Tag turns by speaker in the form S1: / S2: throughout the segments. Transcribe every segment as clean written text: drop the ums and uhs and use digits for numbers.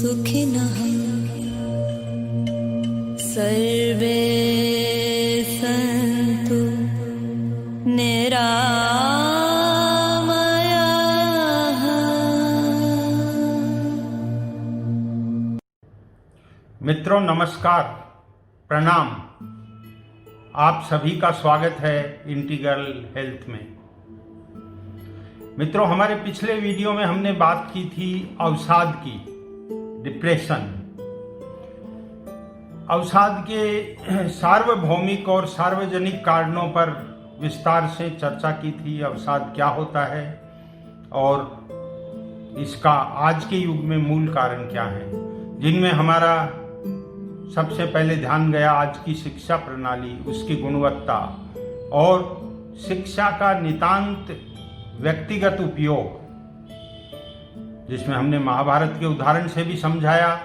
S1: सुखिनः सर्वे सन्तु निरामयाः।
S2: मित्रों नमस्कार, प्रणाम। आप सभी का स्वागत है इंटीग्रल हेल्थ में। मित्रों, हमारे पिछले वीडियो में हमने बात की थी अवसाद की, डिप्रेशन। अवसाद के सार्वभौमिक और सार्वजनिक कारणों पर विस्तार से चर्चा की थी। अवसाद क्या होता है और इसका आज के युग में मूल कारण क्या है, जिनमें हमारा सबसे पहले ध्यान गया आज की शिक्षा प्रणाली, उसकी गुणवत्ता और शिक्षा का नितांत व्यक्तिगत उपयोग, जिसमें हमने महाभारत के उदाहरण से भी समझाया।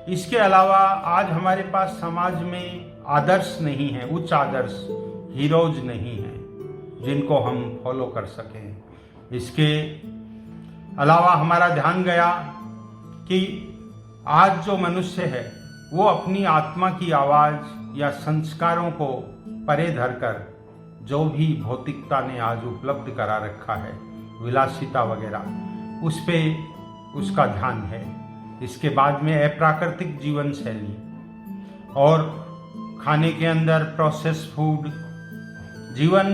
S2: इसके अलावा आज हमारे पास समाज में आदर्श नहीं है, उच्च आदर्श, हीरोज नहीं है जिनको हम फॉलो कर सकें। इसके अलावा हमारा ध्यान गया कि आज जो मनुष्य है वो अपनी आत्मा की आवाज या संस्कारों को परे धरकर जो भी भौतिकता ने आज उपलब्ध करा रखा है, विलासिता वगैरह, उस पे उसका ध्यान है। इसके बाद में अप्राकृतिक जीवन शैली और खाने के अंदर प्रोसेस फूड, जीवन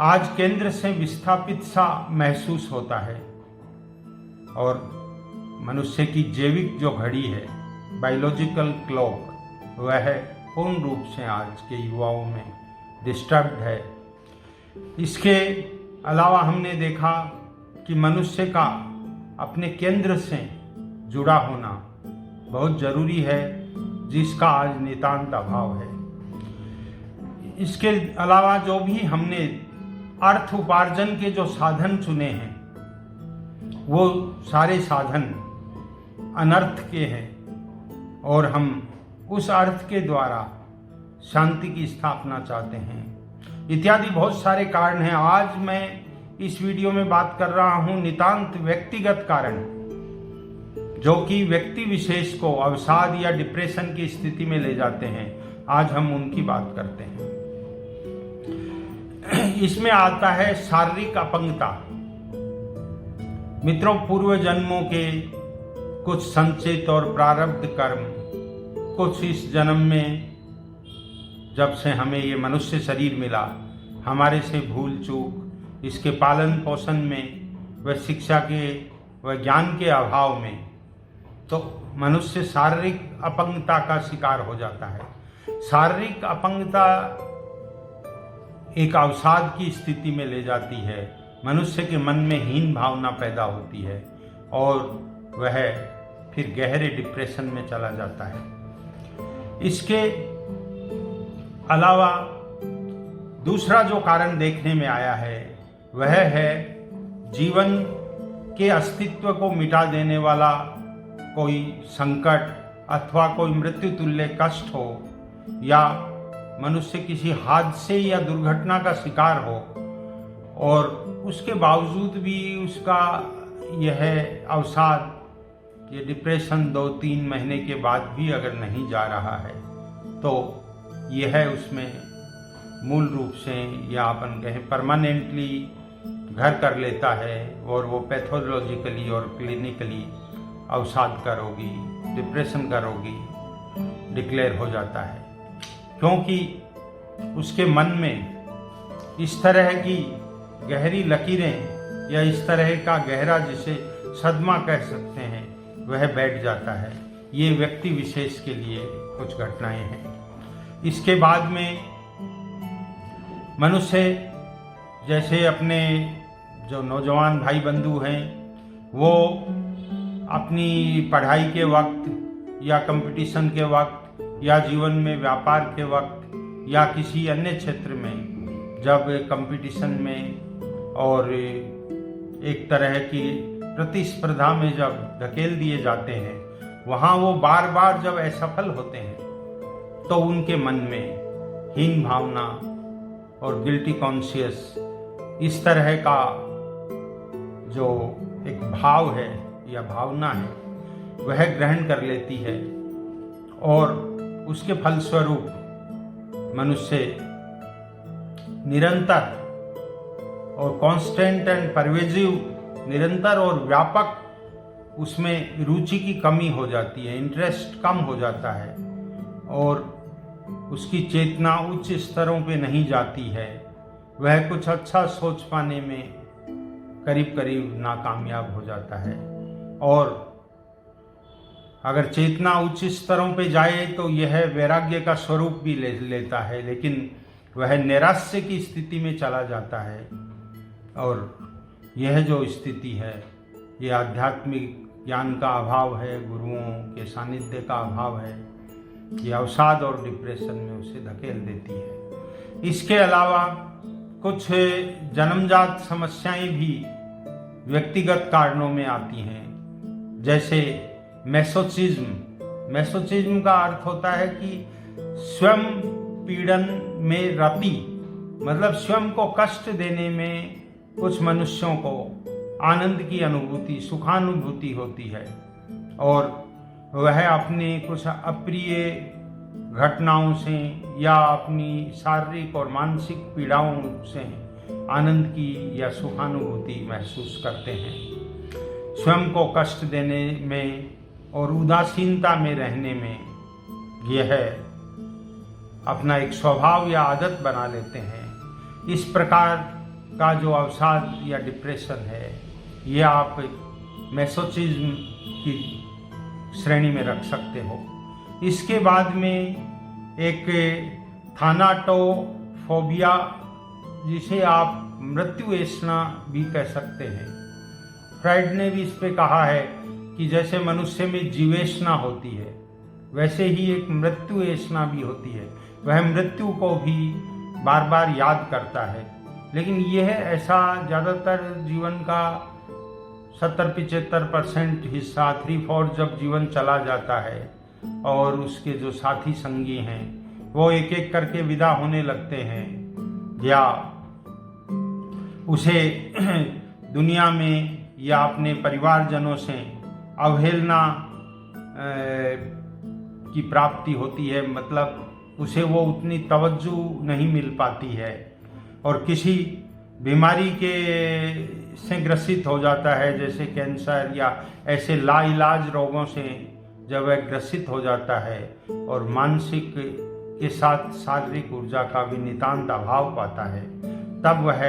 S2: आज केंद्र से विस्थापित सा महसूस होता है और मनुष्य की जैविक जो घड़ी है, बायोलॉजिकल क्लॉक, वह पूर्ण रूप से आज के युवाओं में डिस्टर्ब्ड है। इसके अलावा हमने देखा कि मनुष्य का अपने केंद्र से जुड़ा होना बहुत जरूरी है, जिसका आज नितांत अभाव है। इसके अलावा जो भी हमने अर्थ उपार्जन के जो साधन चुने हैं, वो सारे साधन अनर्थ के हैं और हम उस अर्थ के द्वारा शांति की स्थापना चाहते हैं। इत्यादि बहुत सारे कारण हैं। आज मैं इस वीडियो में बात कर रहा हूं नितांत व्यक्तिगत कारण, जो कि व्यक्ति विशेष को अवसाद या डिप्रेशन की स्थिति में ले जाते हैं। आज हम उनकी बात करते हैं। इसमें आता है शारीरिक अपंगता। मित्रों, पूर्व जन्मों के कुछ संचित और प्रारब्ध कर्म, कुछ इस जन्म में जब से हमें ये मनुष्य शरीर मिला, हमारे से भूल चूक, इसके पालन पोषण में व शिक्षा के व ज्ञान के अभाव में, तो मनुष्य शारीरिक अपंगता का शिकार हो जाता है। शारीरिक अपंगता एक अवसाद की स्थिति में ले जाती है। मनुष्य के मन में हीन भावना पैदा होती है और वह फिर गहरे डिप्रेशन में चला जाता है। इसके अलावा दूसरा जो कारण देखने में आया है, वह है जीवन के अस्तित्व को मिटा देने वाला कोई संकट अथवा कोई मृत्यु तुल्य कष्ट हो, या मनुष्य किसी हादसे या दुर्घटना का शिकार हो और उसके बावजूद भी उसका यह अवसाद, ये डिप्रेशन 2-3 महीने के बाद भी अगर नहीं जा रहा है, तो यह उसमें मूल रूप से, या अपन कहें परमानेंटली घर कर लेता है और वो पैथोलॉजिकली और क्लिनिकली अवसाद का रोगी, डिप्रेशन का रोगी डिक्लेयर हो जाता है। क्योंकि उसके मन में इस तरह की गहरी लकीरें या इस तरह का गहरा, जिसे सदमा कह सकते हैं, वह बैठ जाता है। ये व्यक्ति विशेष के लिए कुछ घटनाएं हैं। इसके बाद में मनुष्य जैसे अपने जो नौजवान भाई बंधु हैं, वो अपनी पढ़ाई के वक्त या कंपटीशन के वक्त या जीवन में व्यापार के वक्त या किसी अन्य क्षेत्र में जब कंपटीशन में और एक तरह की प्रतिस्पर्धा में जब धकेल दिए जाते हैं, वहाँ वो बार बार जब असफल होते हैं, तो उनके मन में हीन भावना और गिल्टी कॉन्शियस, इस तरह का जो एक भाव है या भावना है, वह ग्रहण कर लेती है और उसके फलस्वरूप मनुष्य निरंतर और कांस्टेंट एंड परवेजिव, निरंतर और व्यापक उसमें रुचि की कमी हो जाती है, इंटरेस्ट कम हो जाता है और उसकी चेतना उच्च स्तरों पे नहीं जाती है। वह कुछ अच्छा सोच पाने में करीब करीब नाकामयाब हो जाता है और अगर चेतना उच्च स्तरों पे जाए तो यह वैराग्य का स्वरूप भी लेता है, लेकिन वह नैराश्य की स्थिति में चला जाता है और यह जो स्थिति है ये आध्यात्मिक ज्ञान का अभाव है, गुरुओं के सानिध्य का अभाव है। ये अवसाद और डिप्रेशन में उसे धकेल देती है। इसके अलावा कुछ जन्मजात समस्याएं भी व्यक्तिगत कारणों में आती हैं, जैसे मैसोचिज्म। मैसोचिज्म का अर्थ होता है कि स्वयं पीड़न में रति, मतलब स्वयं को कष्ट देने में कुछ मनुष्यों को आनंद की अनुभूति, सुखानुभूति होती है और वह अपने कुछ अप्रिय घटनाओं से या अपनी शारीरिक और मानसिक पीड़ाओं से आनंद की या सुखानुभूति महसूस करते हैं। स्वयं को कष्ट देने में और उदासीनता में रहने में यह अपना एक स्वभाव या आदत बना लेते हैं। इस प्रकार का जो अवसाद या डिप्रेशन है ये आप मैसोचिज्म की श्रेणी में रख सकते हो। इसके बाद में एक थानाटोफोबिया, जिसे आप मृत्यु ऐष्णा भी कह सकते हैं। फ्राइड ने भी इस पे कहा है कि जैसे मनुष्य में जीवेष्णा होती है वैसे ही एक मृत्यु ऐष्णा भी होती है। वह मृत्यु को भी बार बार याद करता है, लेकिन यह ऐसा ज़्यादातर जीवन का 70-75% हिस्सा, 3/4 जब जीवन चला जाता है और उसके जो साथी संगी हैं वो एक एक करके विदा होने लगते हैं या उसे दुनिया में या अपने परिवारजनों से अवहेलना की प्राप्ति होती है, मतलब उसे वो उतनी तवज्जो नहीं मिल पाती है और किसी बीमारी के से ग्रसित हो जाता है, जैसे कैंसर या ऐसे लाइलाज रोगों से जब वह ग्रसित हो जाता है और मानसिक के साथ शारीरिक ऊर्जा का भी नितांत अभाव पाता है, तब वह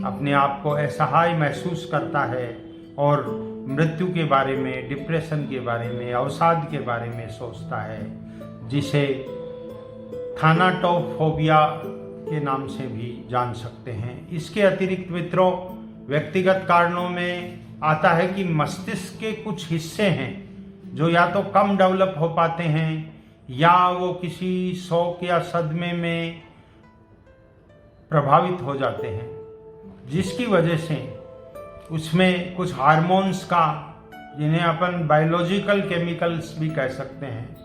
S2: अपने आप को असहाय महसूस करता है और मृत्यु के बारे में, डिप्रेशन के बारे में, अवसाद के बारे में सोचता है, जिसे थानाटोफोबिया के नाम से भी जान सकते हैं। इसके अतिरिक्त मित्रों, व्यक्तिगत कारणों में आता है कि मस्तिष्क के कुछ हिस्से हैं जो या तो कम डेवलप हो पाते हैं या वो किसी शौक या सदमे में प्रभावित हो जाते हैं, जिसकी वजह से उसमें कुछ हार्मोन्स का, जिन्हें अपन बायोलॉजिकल केमिकल्स भी कह सकते हैं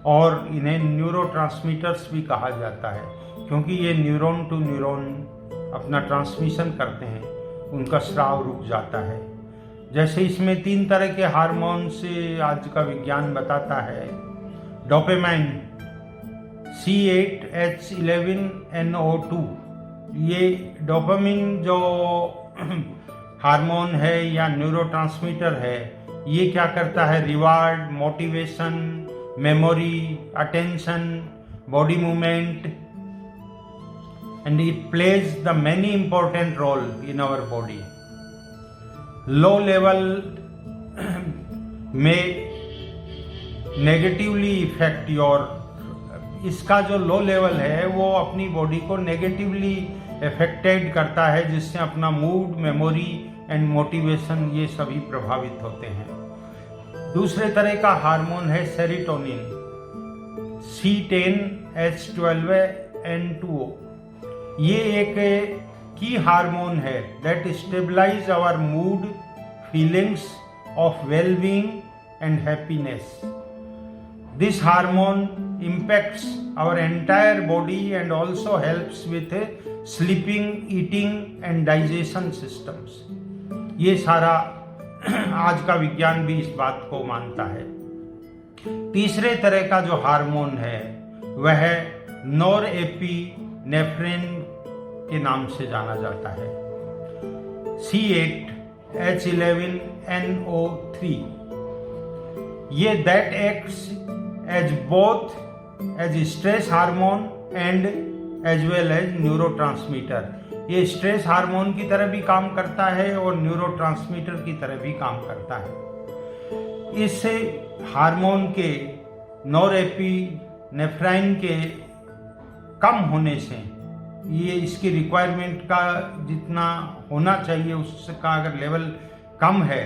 S2: और इन्हें न्यूरोट्रांसमीटर्स भी कहा जाता है, क्योंकि ये न्यूरॉन टू न्यूरॉन अपना ट्रांसमिशन करते हैं, उनका स्राव रुक जाता है। जैसे इसमें 3 तरह के हार्मोन्स आज का विज्ञान बताता है। डोपामाइन, C8H11NO2, ये डोपामिन जो हार्मोन है या न्यूरोट्रांसमीटर है, ये क्या करता है, reward, motivation, memory, attention, body movement, and it plays the many important role in our body. Low level may negatively affect your, इसका जो लो लेवल है वो अपनी बॉडी को नेगेटिवली अफेक्टेड करता है, जिससे अपना मूड, मेमोरी एंड मोटिवेशन ये सभी प्रभावित होते हैं। दूसरे तरह का हार्मोन है सेरोटोनिन, C10H12N2O। ये एक की हार्मोन है that stabilise our mood, feelings of well-being and happiness. This hormone impacts our entire body and also helps with sleeping, eating and digestion systems. ये सारा आज का विज्ञान भी इस बात को मानता है। तीसरे तरह का जो हार्मोन है वह नॉरएपिनेफ्रिन के नाम से जाना जाता है, C8H11NO3। ये that acts as both as stress hormone and as well as neurotransmitter. ये स्ट्रेस हार्मोन की तरह भी काम करता है और न्यूरोट्रांसमीटर की तरह भी काम करता है। इस हार्मोन के नॉरएपिनेफ्राइन के कम होने से, ये इसकी रिक्वायरमेंट का जितना होना चाहिए उसका अगर लेवल कम है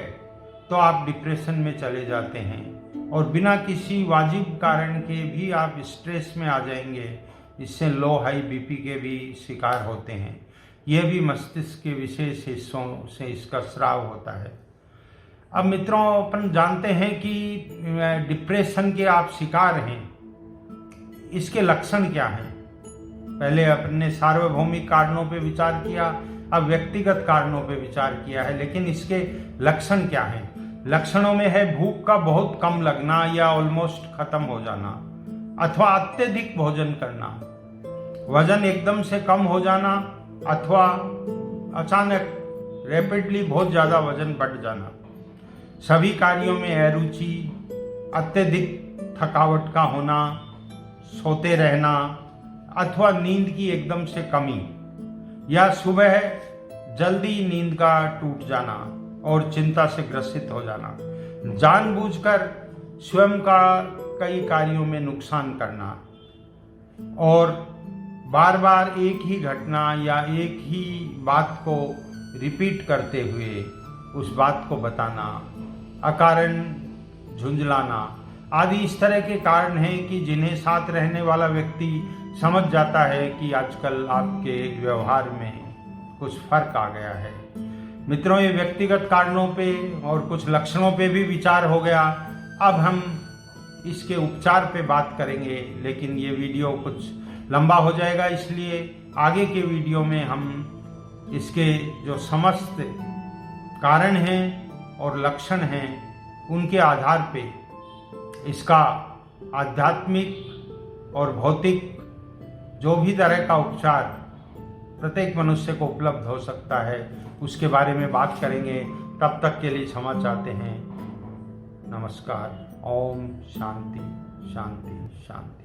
S2: तो आप डिप्रेशन में चले जाते हैं और बिना किसी वाजिब कारण के भी आप स्ट्रेस में आ जाएंगे। इससे लो हाई बीपी के भी शिकार होते हैं। यह भी मस्तिष्क के विशेष हिस्सों से इसका स्राव होता है। अब मित्रों, अपन जानते हैं कि डिप्रेशन के आप शिकार हैं, इसके लक्षण क्या हैं। पहले अपने सार्वभौमिक कारणों पे विचार किया, अब व्यक्तिगत कारणों पे विचार किया है, लेकिन इसके लक्षण क्या हैं। लक्षणों में है भूख का बहुत कम लगना या ऑलमोस्ट खत्म हो जाना, अथवा अत्यधिक भोजन करना, वजन एकदम से कम हो जाना, अथवा अचानक रैपिडली बहुत ज्यादा वजन बढ़ जाना, सभी कार्यों में अरुचि, अत्यधिक थकावट का होना, सोते रहना, अथवा नींद की एकदम से कमी, या सुबह जल्दी नींद का टूट जाना और चिंता से ग्रसित हो जाना, जानबूझकर स्वयं का कई कार्यों में नुकसान करना और बार बार एक ही घटना या एक ही बात को रिपीट करते हुए उस बात को बताना, अकारण झुंझलाना आदि इस तरह के कारण हैं कि जिन्हें साथ रहने वाला व्यक्ति समझ जाता है कि आजकल आपके व्यवहार में कुछ फर्क आ गया है। मित्रों, ये व्यक्तिगत कारणों पे और कुछ लक्षणों पे भी विचार हो गया। अब हम इसके उपचार पे बात करेंगे, लेकिन ये वीडियो कुछ लंबा हो जाएगा, इसलिए आगे के वीडियो में हम इसके जो समस्त कारण हैं और लक्षण हैं उनके आधार पे इसका आध्यात्मिक और भौतिक जो भी तरह का उपचार प्रत्येक मनुष्य को उपलब्ध हो सकता है उसके बारे में बात करेंगे। तब तक के लिए क्षमा चाहते हैं। नमस्कार। ओम शांति शांति शांति।